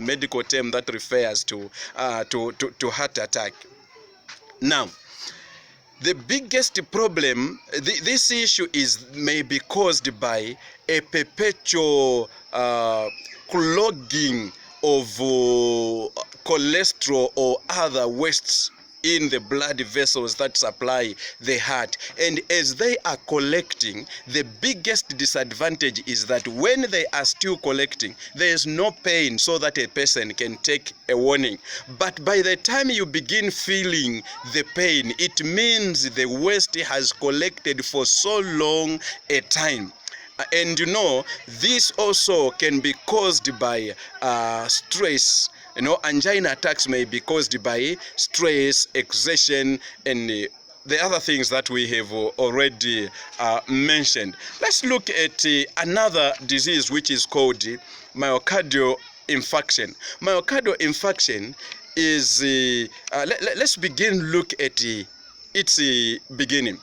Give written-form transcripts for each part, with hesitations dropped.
medical term that refers to heart attack. Now, the biggest problem, this issue may be caused by a perpetual clogging of cholesterol or other wastes in the blood vessels that supply the heart. And as they are collecting, the biggest disadvantage is that when they are still collecting, there is no pain so that a person can take a warning. But by the time you begin feeling the pain, it means the waste has collected for so long a time. And you know, this also can be caused by stress. You know, angina attacks may be caused by stress, exertion, and the other things that we have already mentioned. Let's look at another disease which is called myocardial infarction. Myocardial infarction is, let's look at its beginning.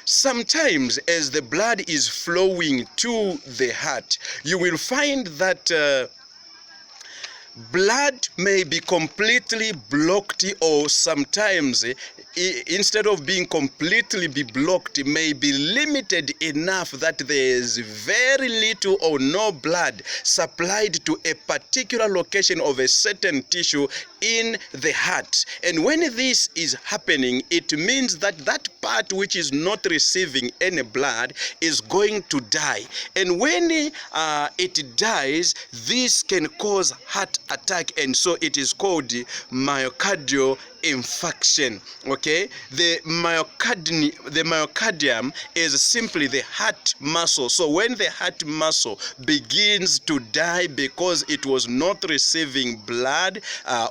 Sometimes as the blood is flowing to the heart, you will find that blood may be completely blocked, or sometimes instead of being completely blocked, may be limited enough that there is very little or no blood supplied to a particular location of a certain tissue in the heart. And when this is happening, it means that that part which is not receiving any blood is going to die. And when it dies, this can cause heart attack, and so it is called myocardial infarction. Okay, the myocardium is simply the heart muscle. So when the heart muscle begins to die because it was not receiving blood,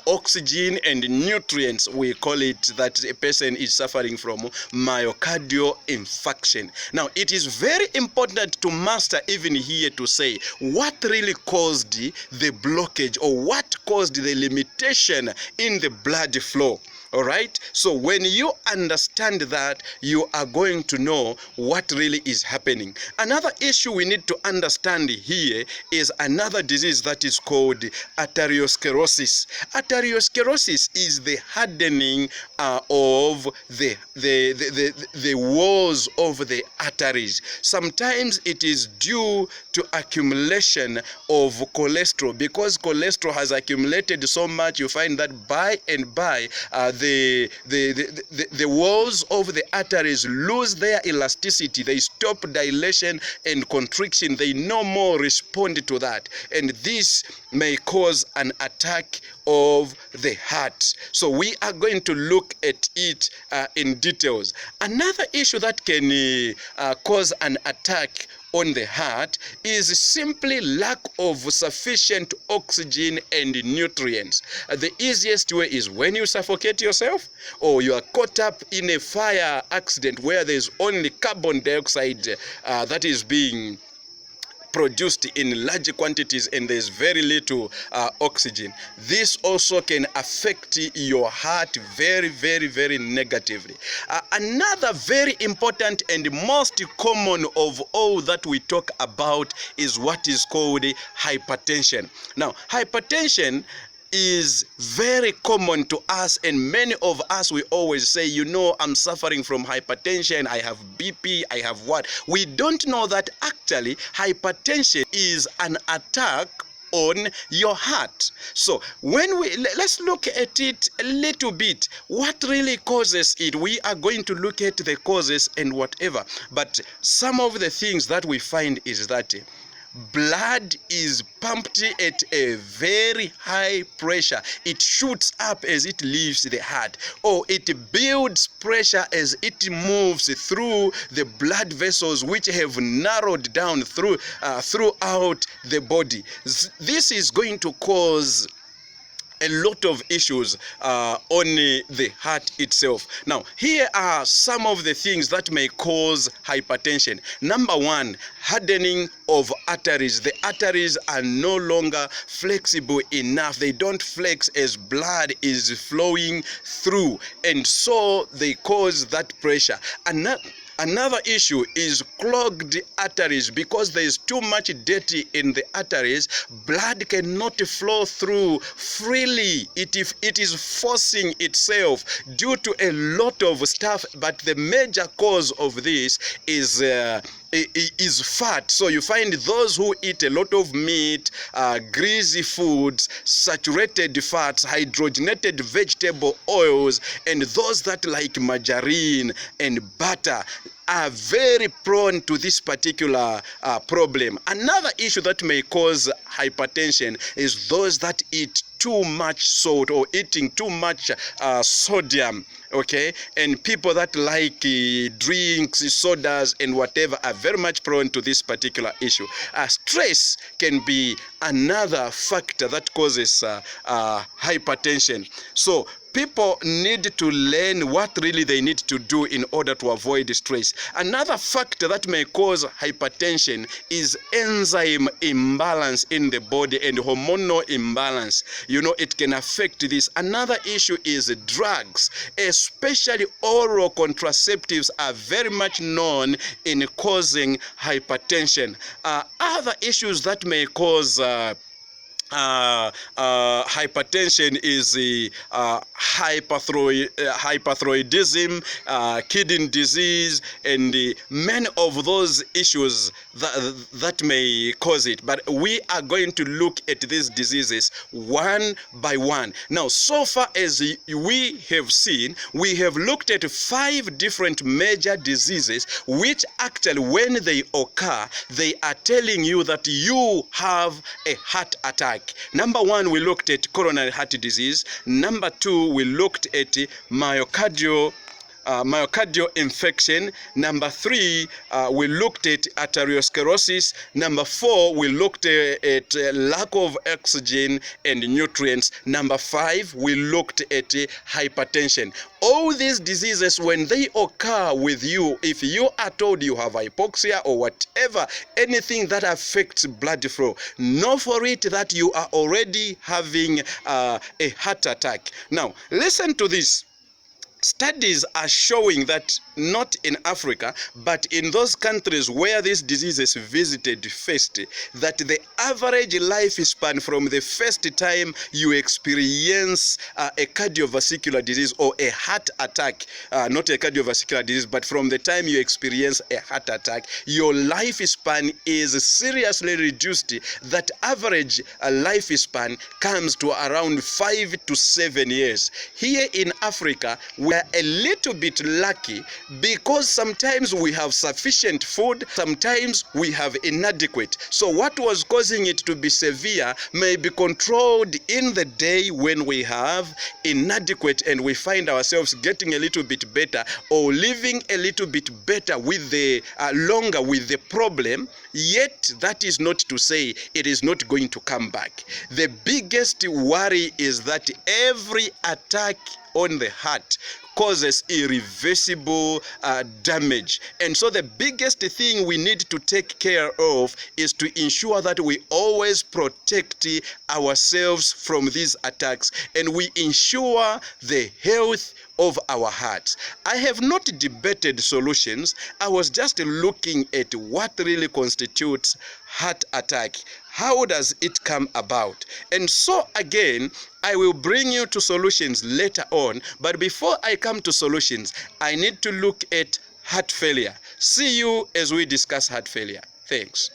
oxygen and nutrients, we call it that a person is suffering from myocardial infarction. Now, it is very important to master even here to say what really caused the blockage, or what caused the limitation in the blood flow. All right, so when you understand that, you are going to know what really is happening. Another issue we need to understand here is another disease that is called arteriosclerosis. Arteriosclerosis is the hardening of the walls of the arteries. Sometimes it is due to accumulation of cholesterol. Because cholesterol has accumulated so much, you find that by and by the walls of the arteries lose their elasticity. They stop dilation and constriction. They no more respond to that, and this may cause an attack of the heart. So we are going to look at it in details. Another issue that can cause an attack on the heart is simply lack of sufficient oxygen and nutrients. The easiest way is when you suffocate yourself, or you are caught up in a fire accident where there is only carbon dioxide that is being produced in large quantities and there's very little oxygen. This also can affect your heart very, very, very negatively. Another very important and most common of all that we talk about is what is called hypertension. Now, hypertension is very common to us, and many of us, we always say, you know, I'm suffering from hypertension, I have BP, I have what. We don't know that actually hypertension is an attack on your heart. So when let's look at it a little bit. What really causes it? We are going to look at the causes and whatever, but some of the things that we find is that blood is pumped at a very high pressure. It shoots up as it leaves the heart, or it builds pressure as it moves through the blood vessels, which have narrowed down throughout the body. This is going to cause a lot of issues on the heart itself. Now, here are some of the things that may cause hypertension. Number one, hardening of arteries. The arteries are no longer flexible enough. They don't flex as blood is flowing through, and so they cause that pressure. Another issue is clogged arteries. Because there is too much dirty in the arteries, blood cannot flow through freely. It is forcing itself due to a lot of stuff, but the major cause of this is fat. So you find those who eat a lot of meat, greasy foods, saturated fats, hydrogenated vegetable oils, and those that like margarine and butter are very prone to this particular problem. Another issue that may cause hypertension is those that eat too much salt or eating too much sodium, okay? And people that like drinks, sodas, and whatever are very much prone to this particular issue. Stress can be another factor that causes hypertension. So people need to learn what really they need to do in order to avoid stress. Another factor that may cause hypertension is enzyme imbalance in the body and hormonal imbalance. You know, it can affect this. Another issue is drugs, especially oral contraceptives are very much known in causing hypertension. Other issues that may cause hypertension is hyperthyroidism, kidney disease, and many of those issues that may cause it. But we are going to look at these diseases one by one. Now, so far as we have seen, we have looked at 5 different major diseases which actually, when they occur, they are telling you that you have a heart attack. Number 1, we looked at coronary heart disease. Number 2, we looked at myocardial infection. Number 3, we looked at arteriosclerosis. Number 4, we looked at lack of oxygen and nutrients. Number 5, we looked at hypertension. All these diseases, when they occur with you, if you are told you have hypoxia or whatever, anything that affects blood flow, know for it that you are already having a heart attack. Now, listen to this. Studies are showing that not in Africa, but in those countries where these diseases visited first, that the average lifespan from the first time you experience a cardiovascular disease or a heart attack, not a cardiovascular disease, but from the time you experience a heart attack, your lifespan is seriously reduced. That average lifespan comes to around 5 to 7 years. Here in Africa, we are a little bit lucky because sometimes we have sufficient food, sometimes we have inadequate. So what was causing it to be severe may be controlled in the day when we have inadequate and we find ourselves getting a little bit better or living a little bit better with the longer with the problem. Yet that is not to say it is not going to come back. The biggest worry is that every attack on the heart causes irreversible damage. And so the biggest thing we need to take care of is to ensure that we always protect ourselves from these attacks and we ensure the health of our hearts. I have not debated solutions. I was just looking at what really constitutes heart attack. How does it come about? And so again, I will bring you to solutions later on. But before I come to solutions, I need to look at heart failure. See you as we discuss heart failure. Thanks.